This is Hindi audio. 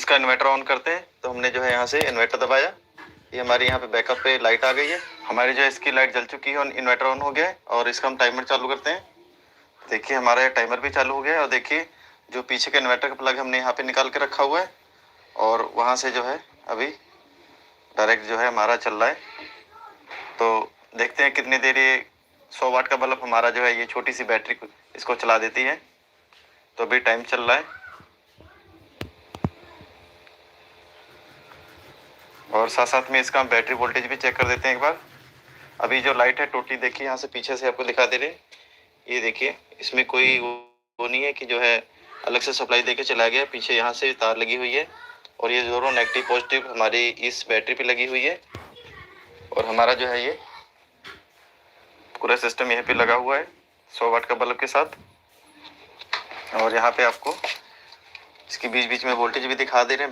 इसका इन्वर्टर ऑन करते हैं। तो हमने जो है यहाँ से इन्वर्टर दबाया, ये हमारी यहाँ पे बैकअप पे लाइट आ गई है। हमारी जो है इसकी लाइट जल चुकी है और इन्वर्टर ऑन हो गया है। और इसका हम टाइमर चालू करते हैं। देखिए हमारा ये टाइमर भी चालू हो गया है। और देखिए जो पीछे का इन्वर्टर का प्लग हमने यहाँ पे निकाल के रखा हुआ है और वहाँ से जो है अभी डायरेक्ट जो है हमारा चल रहा है। तो देखते हैं कितनी देर ये 100 वाट का बल्ब हमारा जो है ये छोटी सी बैटरी इसको चला देती है। तो अभी टाइम चल रहा है और साथ साथ में इसका हम बैटरी वोल्टेज भी चेक कर देते हैं एक बार। अभी जो लाइट है टोटली देखिए यहाँ से पीछे से आपको दिखा दे रहे, ये देखिए इसमें कोई वो नहीं है कि जो है अलग से सप्लाई देके चला गया। पीछे यहाँ से तार लगी हुई है और ये दोनों नेगेटिव पॉजिटिव हमारी इस बैटरी पे लगी हुई है। और हमारा जो है ये पूरा सिस्टम यहाँ पे लगा हुआ है 100 वाट का बल्ब के साथ। और यहाँ पे आपको इसकी बीच बीच में वोल्टेज भी दिखा दे रहे हैं।